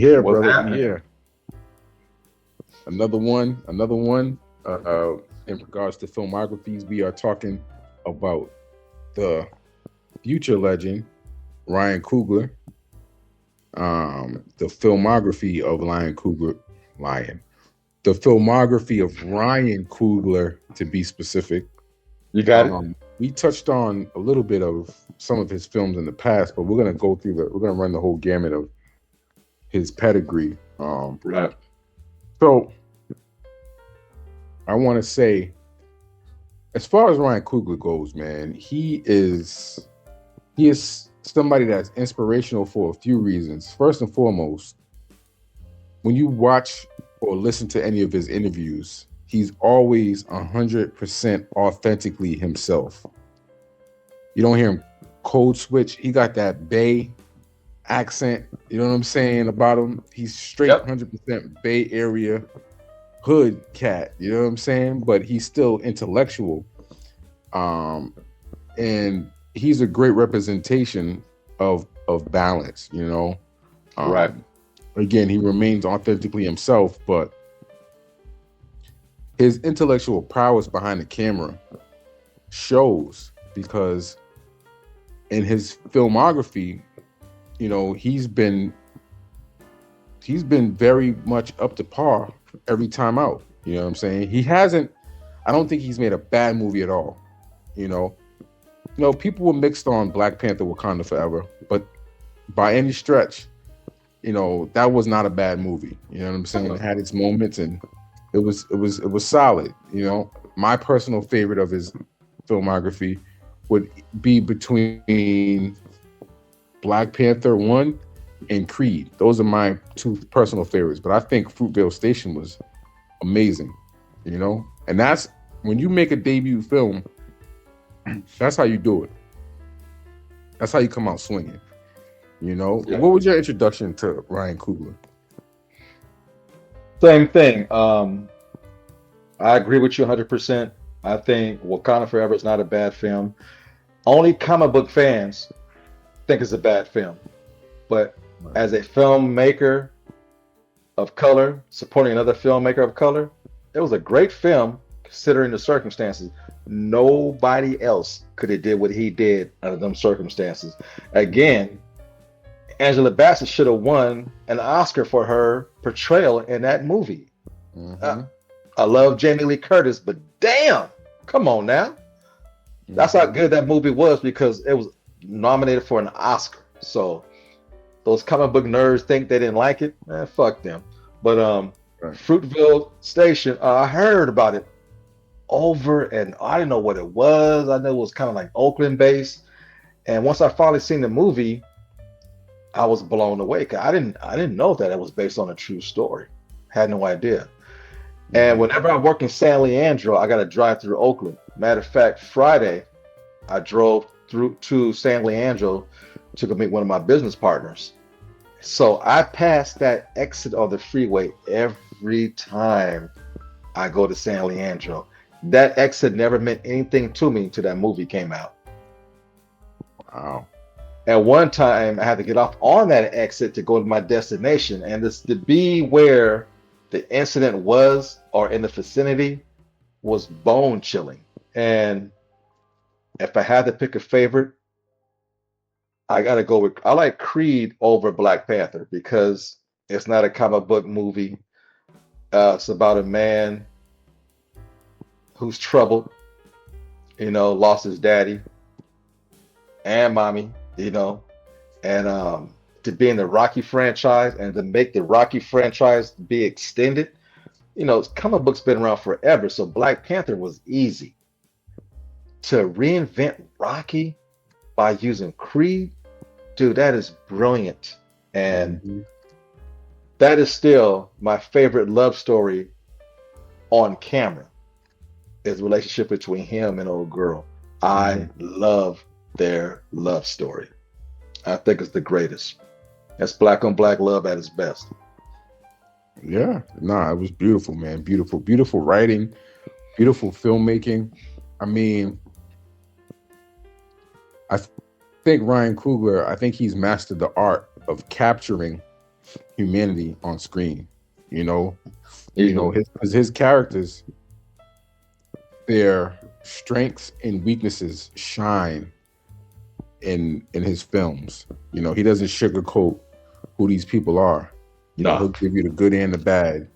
here, What's brother. We happening? here. Another one. Another one. In regards to filmographies, we are talking about the future legend Ryan Coogler. The filmography of Ryan Coogler. Lion. The filmography of Ryan Coogler, to be specific. You got it? We touched on a little bit of some of his films in the past, but we're gonna go through we're gonna run the whole gamut of his pedigree. Right. So I want to say, as far as Ryan Coogler goes, man, he is somebody that's inspirational for a few reasons. First and foremost, when you watch or listen to any of his interviews, he's always 100% authentically himself. You don't hear him code switch. He got that Bay accent. You know what I'm saying about him? He's straight Yep. 100% Bay Area hood cat. You know what I'm saying? But he's still intellectual. Um, and he's a great representation of balance. Right. Um, again, he remains authentically himself, but his intellectual prowess behind the camera shows because in his filmography, he's been very much up to par every time out. You know what I'm saying? I don't think he's made a bad movie at all. You know, people were mixed on Black Panther Wakanda Forever, but by any stretch, that was not a bad movie. You know what I'm saying? It had its moments and it was solid. My personal favorite of his filmography would be between Black Panther 1 and Creed. Those are my two personal favorites, but I think Fruitvale Station was amazing, And that's when you make a debut film, that's how you do it. That's how you come out swinging. Yeah. What was your introduction to Ryan Coogler? Same thing. I agree with you 100%. I think Wakanda Forever is not a bad film. Only comic book fans think it's a bad film. But Right. as a filmmaker of color, supporting another filmmaker of color, it was a great film considering the circumstances. Nobody else could have did what he did under them circumstances. Again, Angela Bassett should have won an Oscar for her portrayal in that movie. Uh, Mm-hmm. I love Jamie Lee Curtis, but damn, come on now. That's how Mm-hmm. good that movie was because it was nominated for an Oscar. So those comic book nerds think they didn't like it. Fuck them. But Right. Fruitville Station, I heard about it over and I didn't know what it was. I know it was kind of like Oakland based. And once I finally seen the movie, I was blown away. 'Cause I didn't know that it was based on a true story. Had no idea. And Mm-hmm. whenever I work in San Leandro, I got to drive through Oakland. Matter of fact, Friday I drove through to San Leandro to go meet one of my business partners. So I pass that exit of the freeway every time I go to San Leandro. That exit never meant anything to me until that movie came out. Wow. At one time, I had to get off on that exit to go to my destination, and this to be where the incident was or in the vicinity was bone chilling. And if I had to pick a favorite, I gotta go with I like Creed over Black Panther because it's not a comic book movie. It's about a man who's troubled, lost his daddy and mommy, and to be in the Rocky franchise and to make the Rocky franchise be extended, comic books been around forever, so Black Panther was easy. To reinvent Rocky by using Creed, dude, that is brilliant. And Mm-hmm. that is still my favorite love story on camera is the relationship between him and old girl. I Mm-hmm. love their love story. I think it's the greatest. That's black on black love at its best. Yeah. Nah, it was beautiful, man. Beautiful, beautiful writing, beautiful filmmaking. I mean, I think Ryan Coogler, I think he's mastered the art of capturing, humanity on screen. You know, Easily. his characters, their strengths and weaknesses shine in his films. He doesn't sugarcoat who these people are. He'll No. give you the good and the bad,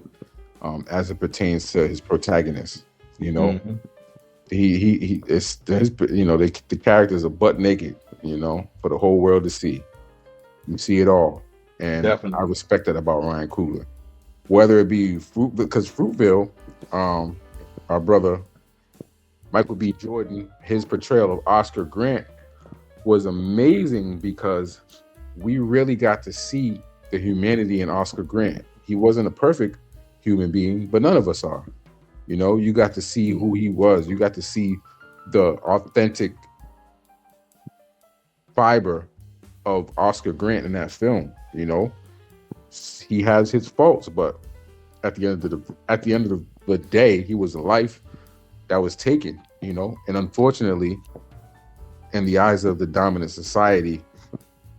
as it pertains to his protagonist. You know, Hmm. he it's his. The characters are butt naked. For the whole world to see. You see it all, and I Definitely. respect that about Ryan Coogler. Whether it be because Fruitville, our brother Michael B. Jordan, his portrayal of Oscar Grant was amazing because we really got to see the humanity in Oscar Grant. He wasn't a perfect human being, but none of us are. You got to see who he was. You got to see the authentic fiber of Oscar Grant in that film. He has his faults, but at the end of the day, he was a life that was taken. And unfortunately, in the eyes of the dominant society,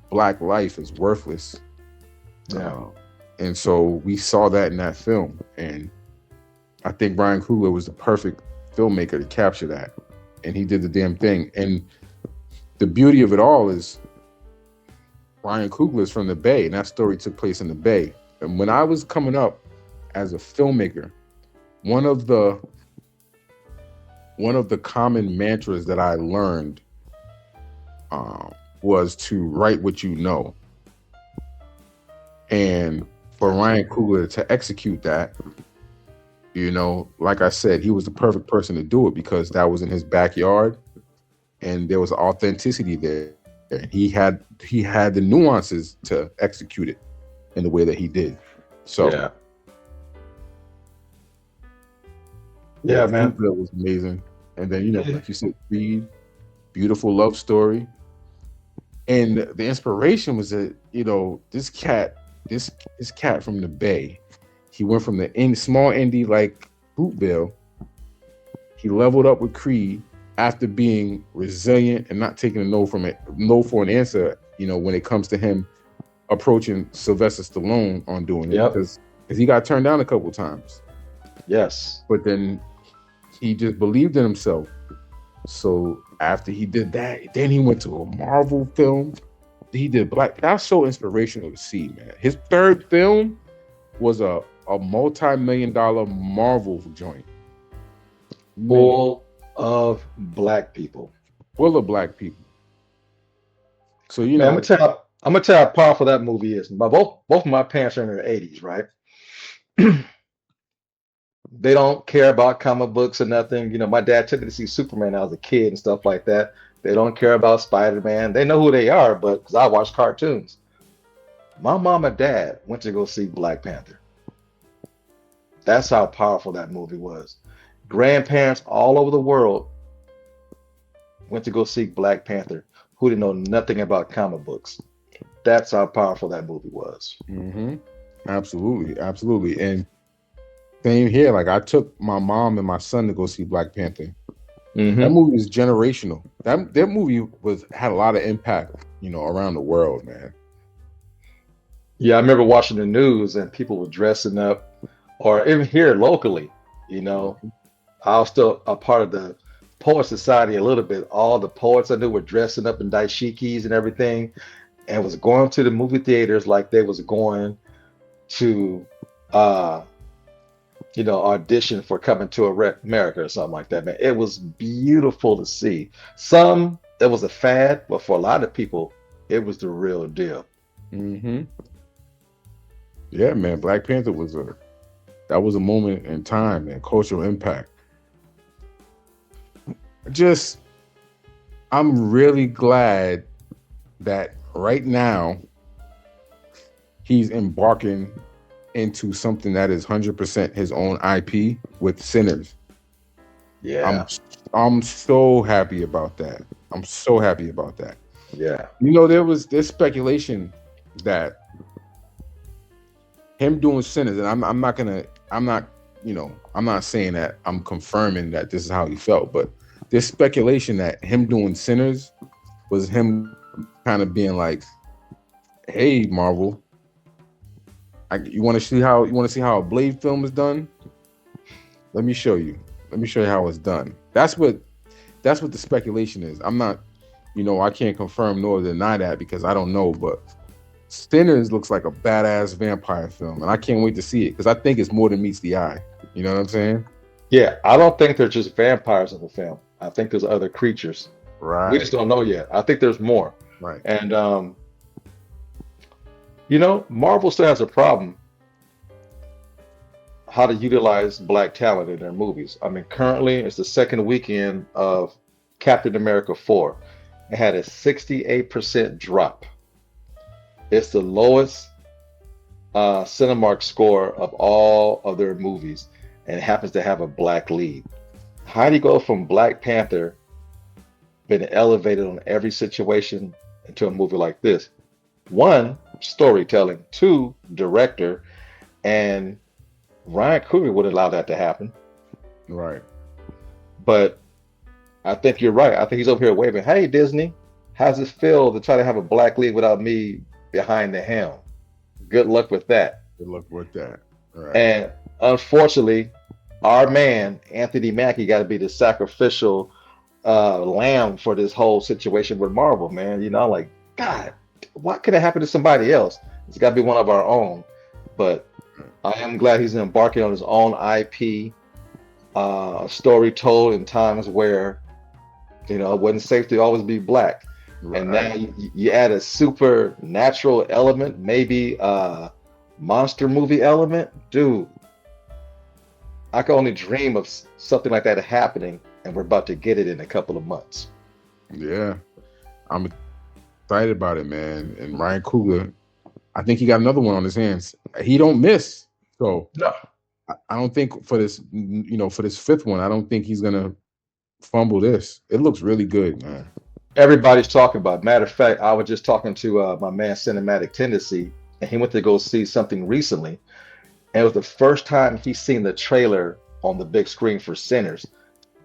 black life is worthless. Yeah. Uh, and so we saw that in that film. And I think Ryan Coogler was the perfect filmmaker to capture that. And he did the damn thing. And the beauty of it all is Ryan Coogler is from the Bay, and that story took place in the Bay. And when I was coming up as a filmmaker, one of the one of the common mantras that I learned, um, was to write what you know. And for Ryan Absolutely. Coogler to execute that, like I said, he was the perfect person to do it because that was in his backyard and there was authenticity there. He had the nuances to execute it in the way that he did. So Yeah. yeah, Yeah, man. Fruitvale was amazing. And then, Yeah. like you said, Creed, beautiful love story. And the inspiration was that, this cat from the Bay, he went from the small indie like Fruitvale. He leveled up with Creed after being resilient and not taking a no for an answer. When it comes to him approaching Sylvester Stallone on doing it, Yep. because he got turned down a couple times, Yes. but then he just believed in himself. So after he did that, then he went to a Marvel film. He did Black. That's so inspirational to see, man. His third film was a multi-million-dollar Marvel joint. Full of black people. Full of black people. So Man, I'm gonna tell you how powerful that movie is. Both of my parents are in their 80s, right? They don't care about comic books or nothing. My dad took me to see Superman when I was a kid and stuff like that. They don't care about Spider-Man. They know who they are, but because I watch cartoons. My mom and dad went to go see Black Panther. That's how powerful that movie was. Grandparents all over the world went to go see Black Panther who didn't know nothing about comic books. That's how powerful that movie was. hmm absolutely, absolutely, and same here. Like I took my mom and my son to go see Black Panther. That Hmm. movie is generational. That movie had a lot of impact, around the world, man. Yeah, I remember watching the news and people were dressing up, or even here locally, you know, I was still a part of the poet society a little bit. All the poets I knew were dressing up in dashikis and everything, and was going to the movie theaters like they was going to, uh, audition for Coming to America or something like that, man. It was beautiful to see. Some it was a fad, but for a lot of people, it was the real deal. hmm Yeah, man. Black Panther was a moment in time and cultural impact. Just, I'm really glad that right now he's embarking into something that is 100% his own IP with Sinners. I'm Yeah, I'm so happy about that. I'm so happy about that. yeah. There's speculation that him doing Sinners, and I'm not saying that I'm confirming that this is how he felt, but there's speculation that him doing Sinners was him kind of being like, "Hey, Marvel, You want to see how a Blade film is done? Let me show you. Let me show you how it's done. That's what the speculation is. I'm not, I can't confirm nor deny that because I don't know. But Sinners looks like a badass vampire film, and I can't wait to see it because I think it's more than meets the eye. You know what I'm saying? Yeah, I don't think they're just vampires in the film. I think there's other creatures. We just Right. don't know yet. I think there's more. Right. And Marvel still has a problem how to utilize black talent in their movies. I mean, currently it's the second weekend of Captain America 4. It had a 68% drop. It's the lowest Cinemark score of all of their movies, and it happens to have a black lead. How do you go from Black Panther being elevated on every situation into a movie like this? One, storytelling. Two, director. And Ryan Coogler would allow that to happen. Right. But I think you're right. I think he's over here waving, hey, Disney, how's it feel to try to have a black lead without me behind the helm? Good luck with that. Good luck with that. Right. And unfortunately, our man, Anthony Mackie, got to be the sacrificial lamb for this whole situation with Marvel, man. Like, God, what could have happened to somebody else? It's got to be one of our own. But I am glad he's embarking on his own IP story told in times where, it wasn't safe to always be black. And Right. now you add a supernatural element, maybe a monster movie element. Dude, I can only dream of something like that happening, and we're about to get it in a couple of months. Yeah. I'm excited about it, man. And Ryan Coogler, I think he got another one on his hands. He don't miss. So No. I don't think for this fifth one, I don't think he's gonna fumble this. It looks really good, man. Everybody's talking about it. Matter of fact, I was just talking to my man Cinematic Tendency, and he went to go see something recently. And it was the first time he's seen the trailer on the big screen for Sinners.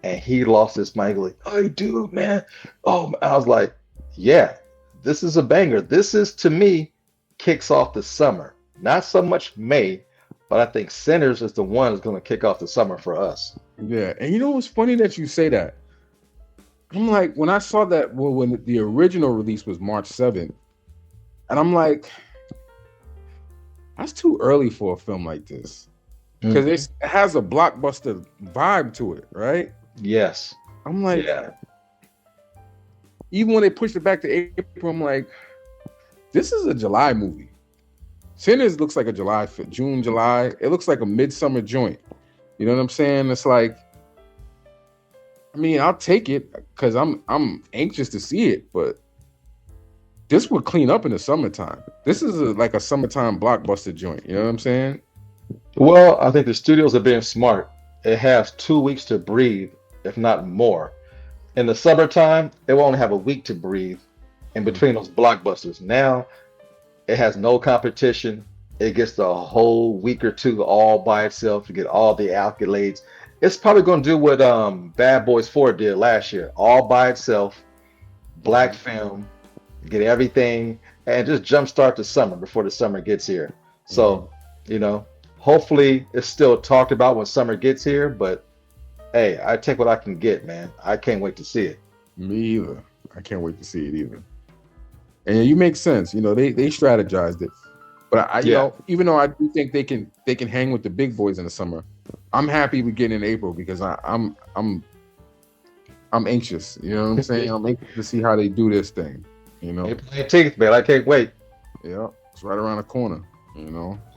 And he lost his mind. Like, oh, dude, man. Oh, I was like, yeah, this is a banger. This is, to me, kicks off the summer. Not so much May, but I think Sinners is the one that's going to kick off the summer for us. Yeah. And what's funny that you say that? I'm like, when I saw that, well, when the original release was March 7th, and I'm like, that's too early for a film like this. Because Mhm. it has a blockbuster vibe to it, right? Yes. I'm like, Yeah. even when they pushed it back to April, I'm like, this is a July movie. Sinners looks like a June, July. It looks like a midsummer joint. You know what I'm saying? It's like, I mean, I'll take it because I'm anxious to see it, but this would clean up in the summertime. This is like a summertime blockbuster joint. You know what I'm saying? Well, I think the studios are being smart. It has 2 weeks to breathe, if not more. In the summertime, it will only have a week to breathe in between those blockbusters. Now it has no competition. It gets the whole week or two all by itself to get all the accolades. It's probably going to do what Bad Boys 4 did last year, all by itself, black film, get everything, and just jumpstart the summer before the summer gets here. Mm-hmm. So, you know, hopefully it's still talked about when summer gets here, but hey, I take what I can get, man. I can't wait to see it. Me either. I can't wait to see it either. And you make sense. They strategized it. But Yeah. even though I do think they can hang with the big boys in the summer, I'm happy we get in April because I'm anxious. You know what I'm saying? I'm anxious to see how they do this thing. You know? April 18th, man. I can't wait. Yeah, it's right around the corner.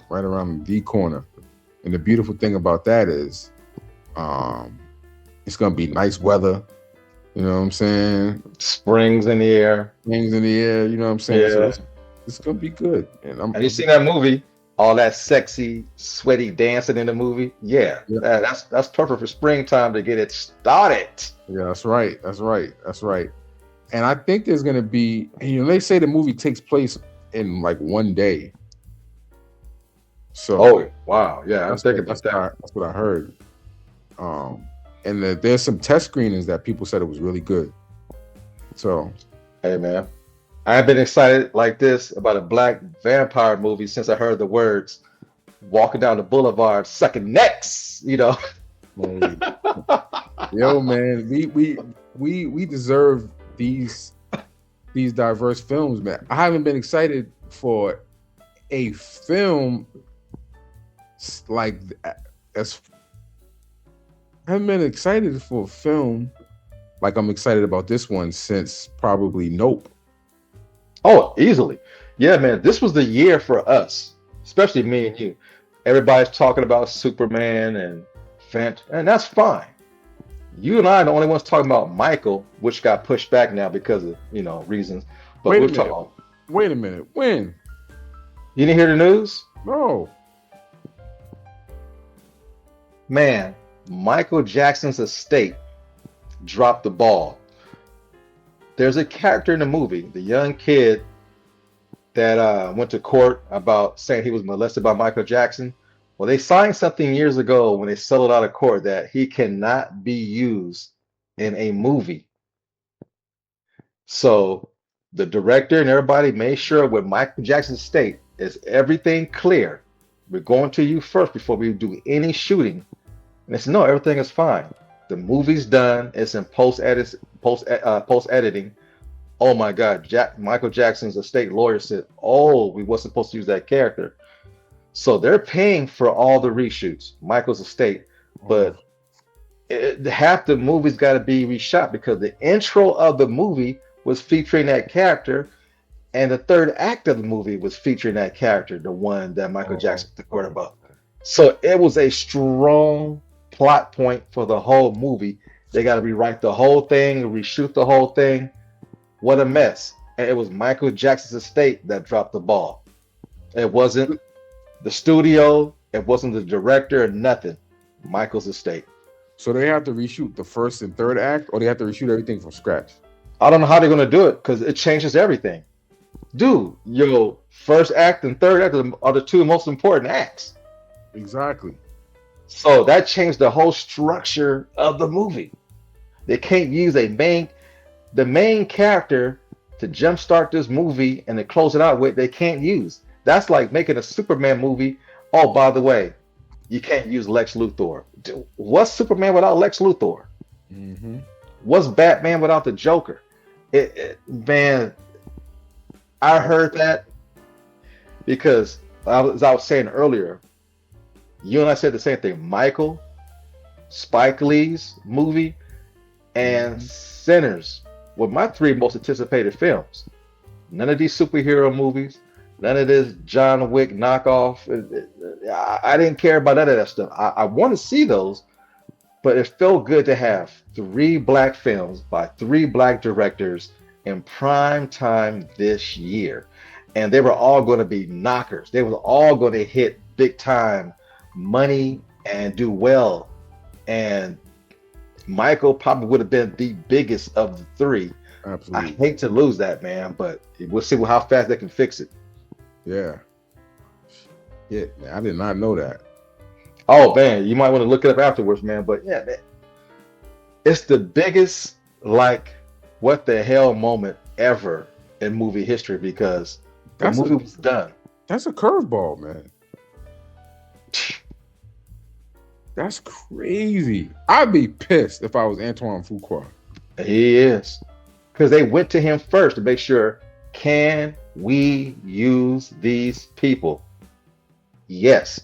Right around the corner. And the beautiful thing about that is, it's gonna be nice weather. You know what I'm saying? Springs in the air. Things in the air. You know what I'm saying? So Yeah. it's gonna be good. And I'm Have you seen that movie? All that sexy, sweaty dancing in the movie? Yeah. yeah, That's perfect for springtime to get it started. yeah, that's right. That's right. That's right. And I think there's gonna be, they say the movie takes place in like one day. So Oh, wow. Yeah, I'm that's thinking what about that. that's what I heard. And there's some test screenings that people said it was really good. So Hey, man. I've been excited like this about a black vampire movie since I heard the words. walking down the boulevard sucking necks, you know. Hey, yo, man, we deserve these these diverse films, man. I haven't been excited for a film like as I haven't been excited for a film like I'm excited about this one since probably Nope. Oh, easily. Yeah, man, this was the year for us, especially me and you. Everybody's talking about Superman and Fent, and that's fine. You and I are the only ones talking about Michael, which got pushed back now because of, reasons. But Wait a we're talking minute. about, Wait a minute. When? you didn't hear the news? No. Man, Michael Jackson's estate dropped the ball. There's a character in the movie, the young kid that went to court about saying he was molested by Michael Jackson. Well, they signed something years ago when they settled out of court that he cannot be used in a movie. So the director and everybody made sure with Michael Jackson's estate is everything clear. We're going to you first before we do any shooting. And they said, no, everything is fine. The movie's done. It's in post editing. Oh my God, Michael Jackson's estate lawyer said, "Oh, we wasn't supposed to use that character." So they're paying for all the reshoots, Michael's estate, Oh, but half the movie's got to be reshot because the intro of the movie was featuring that character, and the third act of the movie was featuring that character, the one that Michael oh, Jackson took word about. So it was a strong plot point for the whole movie. They got to rewrite the whole thing, reshoot the whole thing. What a mess. And it was Michael Jackson's estate that dropped the ball. It wasn't the studio, it wasn't the director, nothing. Michael's estate. so they have to reshoot the first and third act, or they have to reshoot everything from scratch? I don't know how they're going to do it because it changes everything. Dude, your first act and third act are the two most important acts. Exactly. So that changed the whole structure of the movie. They can't use the main character to jumpstart this movie and to close it out with, they can't use. That's like making a Superman movie. Oh, by the way, you can't use Lex Luthor. What's Superman without Lex Luthor? Mm-hmm. What's Batman without the Joker? Man, I heard that because as I was saying earlier, you and I said the same thing. Michael, Spike Lee's movie, and Mm-hmm. Sinners were my three most anticipated films. None of these superhero movies, none of this John Wick knockoff. I didn't care about none of that stuff. I want to see those, but it felt good to have three black films by three black directors in prime time this year. And they were all going to be knockers. They were all going to hit big time money and do well. And Michael probably would have been the biggest of the three. I Absolutely. hate to lose that, man, but we'll see how fast they can fix it. Yeah. Yeah, man, I did not know that. Oh man, you might want to look it up afterwards, man. But yeah, man, it's the biggest like what the hell moment ever in movie history because the That's movie a was done. that's a curveball, man. That's crazy. I'd be pissed if I was Antoine Fuqua. He is. Because they went to him first to make sure, can we use these people? Yes.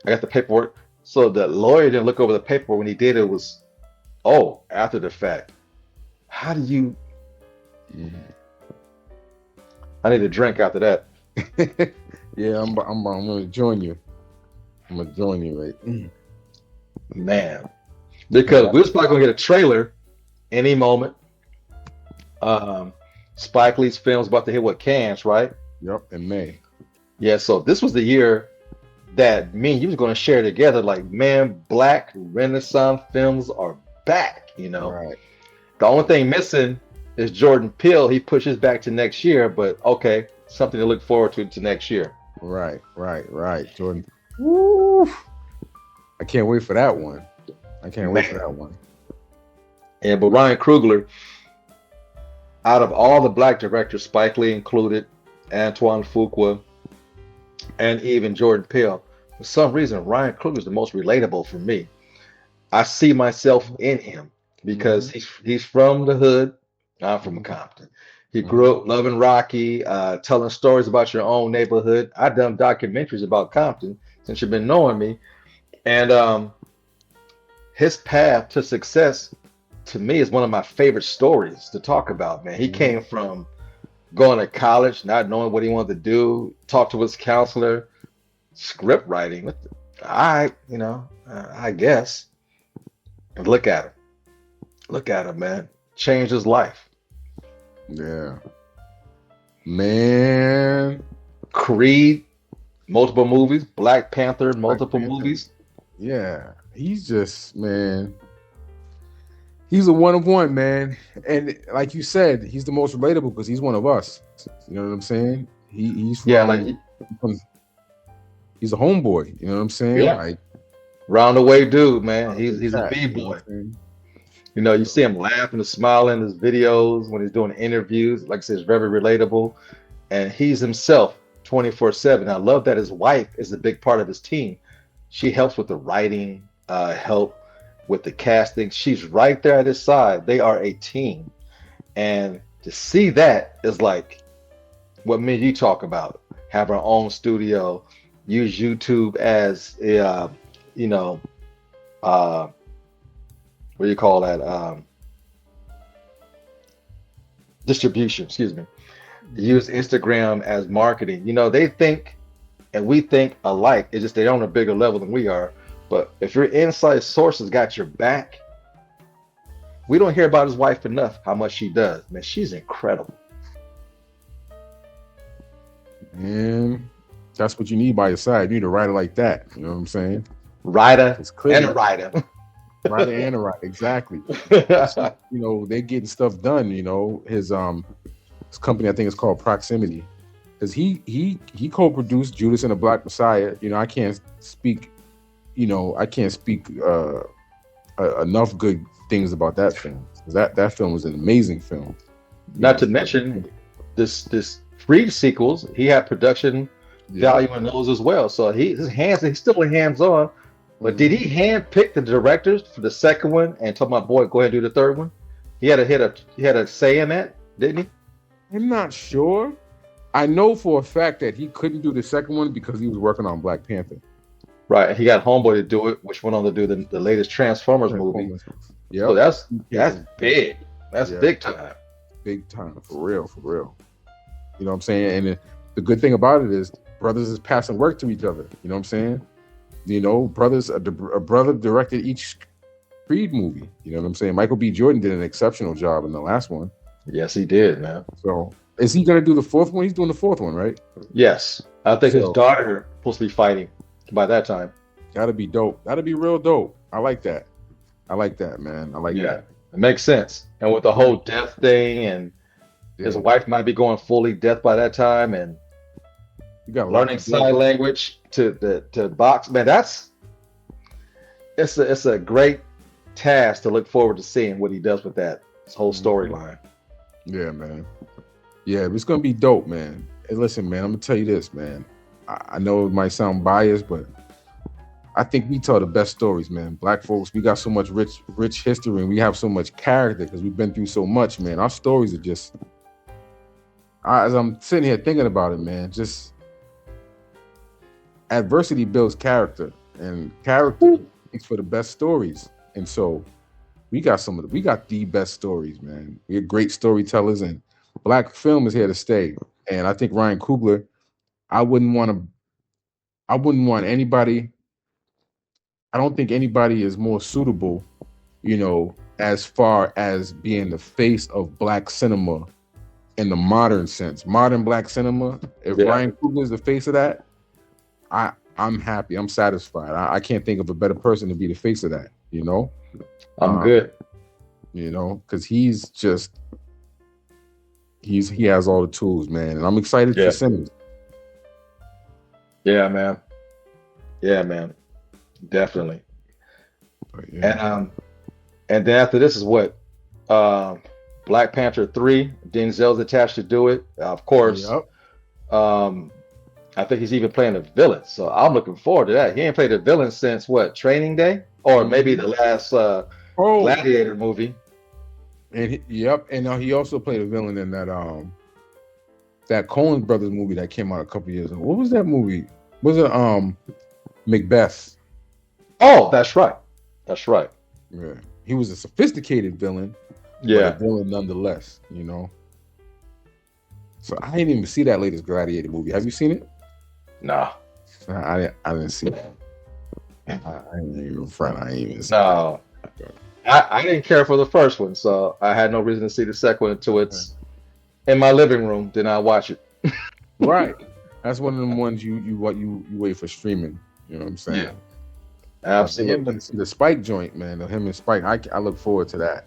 I got the paperwork. So the lawyer didn't look over the paperwork. When he did, it was, oh, after the fact. How do you? Mhm. I need a drink after that. Yeah, I'm gonna join you. I'm gonna join you, right? Man. Because we're probably going to get a trailer any moment. Um, Spike Lee's film's about to hit what Cannes, right? Yep, in May. Yeah, so this was the year that me and you was going to share together. Like, man, Black Renaissance films are back. Right, The only thing missing is Jordan Peele. He pushes back to next year, but okay, something to look forward to next year. right. Jordan. Woo! I can't wait for that one. I can't wait for Man. that one. And but Ryan Coogler, out of all the black directors, Spike Lee included, Antoine Fuqua, and even Jordan Peele. For some reason, Ryan Coogler is the most relatable for me. I see myself in him because Mm-hmm. he's from the hood. I'm from Mm-hmm. Compton. He Mm-hmm. grew up loving Rocky, telling stories about your own neighborhood. I've done documentaries about Compton since you've been knowing me, and his path to success to me is one of my favorite stories to talk about. Man, he Mm-hmm. came from going to college, not knowing what he wanted to do, talked to his counselor, script writing. I guess. And look at him, man. Changed his life. Yeah, man. Creed, multiple movies. Black Panther, Black multiple Panther. movies. Yeah, he's just man. He's a one of one, man. And like you said, he's the most relatable because he's one of us. You know what I'm saying? Yeah, like From he's a homeboy. You know what I'm saying? yeah, Like roundaway dude, man. good He's a cat. You know what b-boy. I'm saying? You know, you see So him laughing and smiling in his videos when he's doing interviews. Like I said, it's very relatable. And he's himself 24/7. I love that his wife is a big part of his team. She helps with the writing, help with the casting. She's right there at his side. They are a team. And to see that is like what me and you talk about. Have our own studio, use YouTube as a, you know, uh, what do you call that? Distribution, excuse me. mhm. Use Instagram as marketing. You know, they think and we think alike. It's just they're on a bigger level than we are. But if your inside sources got your back, we don't hear about his wife enough, how much she does. Man, she's incredible. And that's what you need by your side. You need a writer like that. You know what I'm saying? Writer Because and a clearly, writer. writer and a writer, exactly. They're getting stuff done. His company, I think, is called Proximity. Because he co-produced Judas and the Black Messiah. I can't speak. I can't speak enough good things about that film. 'Cause that film was an amazing film. Not to For mention this Freed sequels, he had production yep. value in those as well. So he's still hands on. But did Hmm. he hand pick the directors for the second one and tell my boy go ahead and do the third one? He had a say in that, didn't he? I'm not sure. I know for a fact that he couldn't do the second one because he was working on Black Panther. Right. And he got Homeboy to do it, which went on to do the latest Transformers movie. Transformers. So Yep. He that's taken. big. That's Yeah. big time. Big time for real. For real. You know what I'm saying? And the good thing about it is brothers is passing work to each other. You know what I'm saying? Brothers. A brother directed each Creed movie. You know what I'm saying? Michael B. Jordan did an exceptional job in the last one. Yes, he did, man. So is he gonna do the fourth one? He's doing the fourth one, right? Yes. I think his So daughter supposed to be fighting by that time. that'd be dope. That'd be real dope. I like that. I like that, man. I like Yeah. that. It makes sense. And with the Yeah. whole death thing and his Yeah. wife might be going fully deaf by that time and You got a lot learning to build sign up. language to box. Man, it's a great task to look forward to seeing what he does with that his whole Mhm. storyline. Yeah, man. Yeah, it's gonna be dope, man. Hey, listen, man. I'm gonna tell you this, man. I know it might sound biased, but I think we tell the best stories, man. Black folks, we got so much rich history, and we have so much character because we've been through so much, man. Our stories are just, as I'm sitting here thinking about it, man. Just adversity builds character, and character makes for the best stories. And so we got the best stories, man. We're great storytellers, and black film is here to stay. And I think Ryan Coogler, I wouldn't want to, I wouldn't want anybody. I don't think anybody is more suitable, as far as being the face of black cinema in the modern sense, modern black cinema. If Yeah, Ryan Coogler is the face of that, I'm happy. I'm satisfied. I can't think of a better person to be the face of that. I'm Um, good. because he has all the tools, man, and I'm excited for Yeah. Simmons. Yeah, man. Yeah, man. Definitely. But yeah, And and then after this is what? Um Black Panther 3, Denzel's attached to do it. Of course, yep. um I think he's even playing a villain. So I'm looking forward to that. He ain't played a villain since what, Training Day? Or maybe Mhm. the last Oh, Gladiator movie. and yep, and he also played a villain in that Coen Brothers movie that came out a couple years ago. What was that movie? Was it Macbeth? Oh, that's right. That's right. Yeah, he was a sophisticated villain, but a Yeah. villain nonetheless. So I didn't even see that latest Gladiator movie. Have you seen it? Nah. I didn't see it. I ain't even front. I ain't even see it. No. I didn't care for the first one, so I had no reason to see the second one until it's in my living room. Then I watch it. Right. That's one of them ones you wait for streaming. You know what I'm Yeah, saying? But yeah, absolutely. man, see the Spike joint, man. Him and Spike. I look forward to that.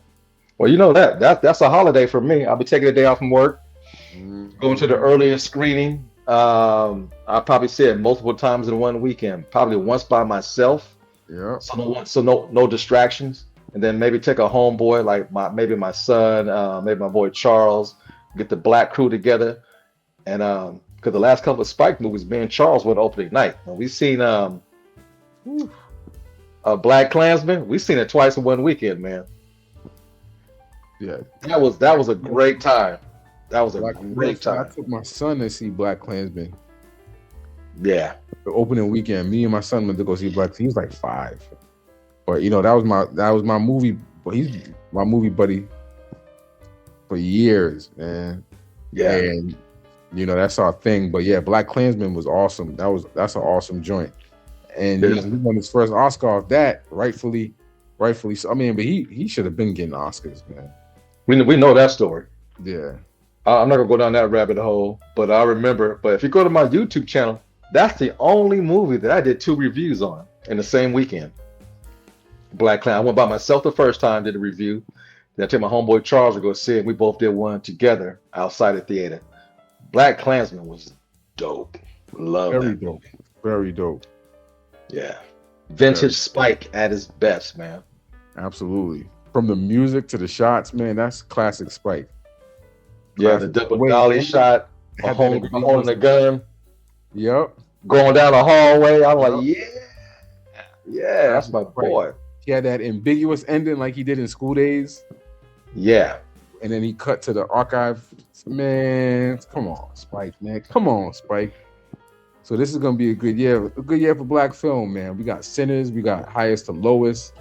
Well, you know that's a holiday for me. I'll be taking a day off from work, going to the Mhm. earliest screening. I'll probably see it multiple times in one weekend. Probably once by myself, Yep. so no distractions, and then maybe take a homeboy like my son, maybe my boy Charles, get the black crew together, and because the last couple of Spike movies, me and Charles went opening night, and we seen Whew. Black Klansman. We seen it twice in one weekend, man. Yeah. That was a great time. That was a Black. Yo, great see, I time. took my son to see Black Klansman Yeah. the opening weekend. Me and my son went to go see Black. He was like 5, but that was my movie. But he's my movie buddy for years, man. Yeah. And that's our thing. But yeah, Black Klansman was awesome. That's an awesome joint. And It he is. won his first Oscar off that, rightfully so. I mean, but he should have been getting Oscars, man. We know that story. Yeah. I'm not gonna go down that rabbit hole, but I remember. But if you go to my YouTube channel, that's the only movie that I did 2 reviews on in the same weekend. Black Clan. I went by myself the first time, did a review. Then I took my homeboy Charles to go see it. And we both did one together outside the theater. Black Klansman was dope. Love Very that dope. movie. Very dope. Yeah. Very Vintage Spike at his best, man. absolutely. From the music to the shots, man, that's classic Spike. Yeah, the Classic. double Wait, dolly and shot, had that holding ambiguous. the gun, Yep. going down the hallway. I'm like, Yep. yeah, yeah, that's Classic my Spike. boy. He had that ambiguous ending like he did in School Days, Yeah, and then he cut to the archive. Man, come on, Spike, man. Come on, Spike. So this is gonna be a good year for black film, man. We got Sinners, we got Highest to Lowest.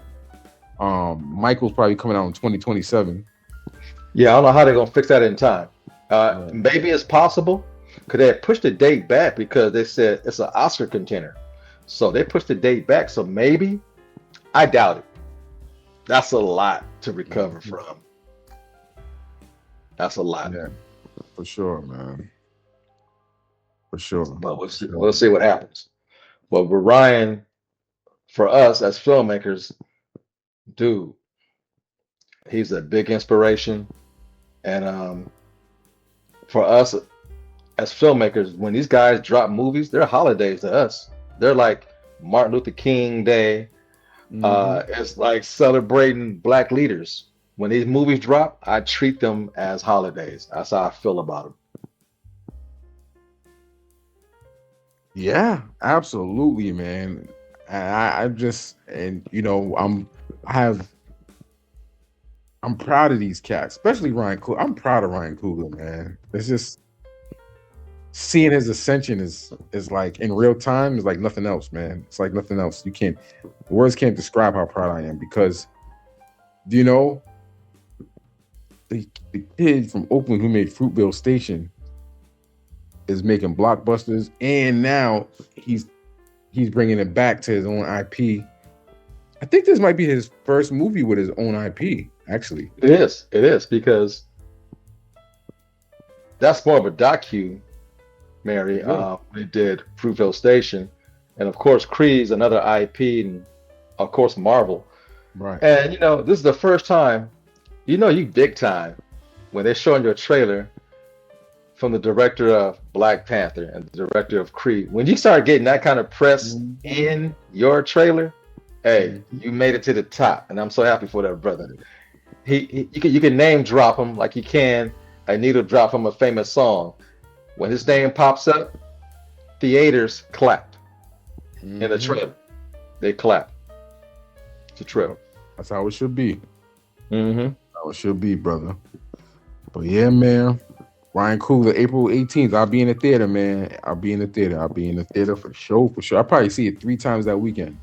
Michael's probably coming out in 2027. yeah. I don't know how they're gonna fix that in time. Yeah. Maybe it's possible because they had pushed the date back because they said it's an Oscar contender. So they pushed the date back. So maybe I doubt it. That's a lot to recover from. That's a lot. Yeah, for sure, man. For sure. But we'll For see. sure. We'll see what happens. But with Ryan, for us as filmmakers, dude, he's a big inspiration. And for us as filmmakers, when these guys drop movies, they're holidays to us. They're like Martin Luther King Day. Hmm. It's like celebrating black leaders. When these movies drop, I treat them as holidays. That's how I feel about them. Yeah, absolutely, man. I just and I have I'm proud of these cats, especially Ryan Coogler. I'm proud of Ryan Coogler, man. It's just seeing his ascension is like in real time is like nothing else, man. It's like nothing else. Words can't describe how proud I am because you know the kid from Oakland who made Fruitvale Station is making blockbusters, and now he's bringing it back to his own IP. I think this might be his first movie with his own IP, actually. It is. It is because that's more of a docu, Mary. Yeah. They did Fruitvale Station, and of course Creed's another IP, and of course Marvel. Right. And this is the first time you big time when they're showing your trailer from the director of Black Panther and the director of Creed. When you start getting that kind of press Mhm. in your trailer, hey, Mhm. you made it to the top, and I'm so happy for that brother. You can name drop him like you can a needle drop from a famous song. When his name pops up, theaters clapped in the Hmm. trailer. They clapped. It's a trip. That's how it should be. Hmm. How it should be, brother. But yeah, man. Ryan Coogler, April 18th. I'll be in the theater, man. I'll be in the theater. I'll be in the theater for sure, for sure. I'll probably see it 3 times that weekend.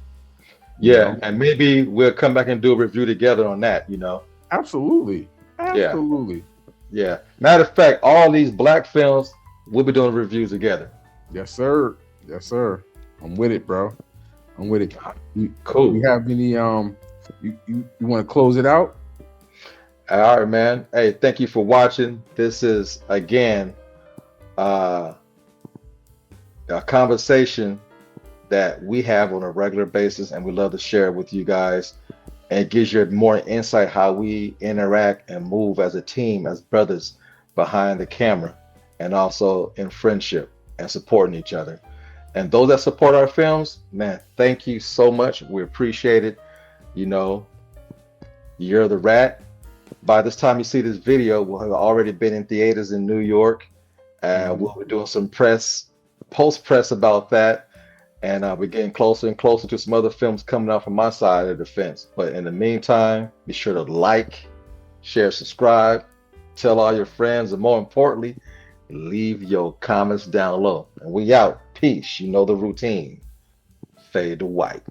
You Yeah, know? and maybe we'll come back and do a review together on that, you know. Absolutely. Yeah, Absolutely. yeah. Matter of fact, all these black films, we'll be doing reviews together. Yes, sir. Yes, sir. I'm with it, bro. I'm with it. You Cool. have any you want to close it out? All right, man. Hey, thank you for watching. This is again uh, a conversation that we have on a regular basis, and we love to share it with you guys. And it gives you more insight how we interact and move as a team, as brothers behind the camera, and also in friendship and supporting each other. And those that support our films, man, thank you so much. We appreciate it. You know, you're the rat. By this time you see this video, we'll have already been in theaters in New York. Mhm. We'll be doing some press, post press about that. And we're getting closer and closer to some other films coming out from my side of the fence. But in the meantime, be sure to like, share, subscribe, tell all your friends, and more importantly, leave your comments down low. And we out. Peace. You know the routine. Fade to white.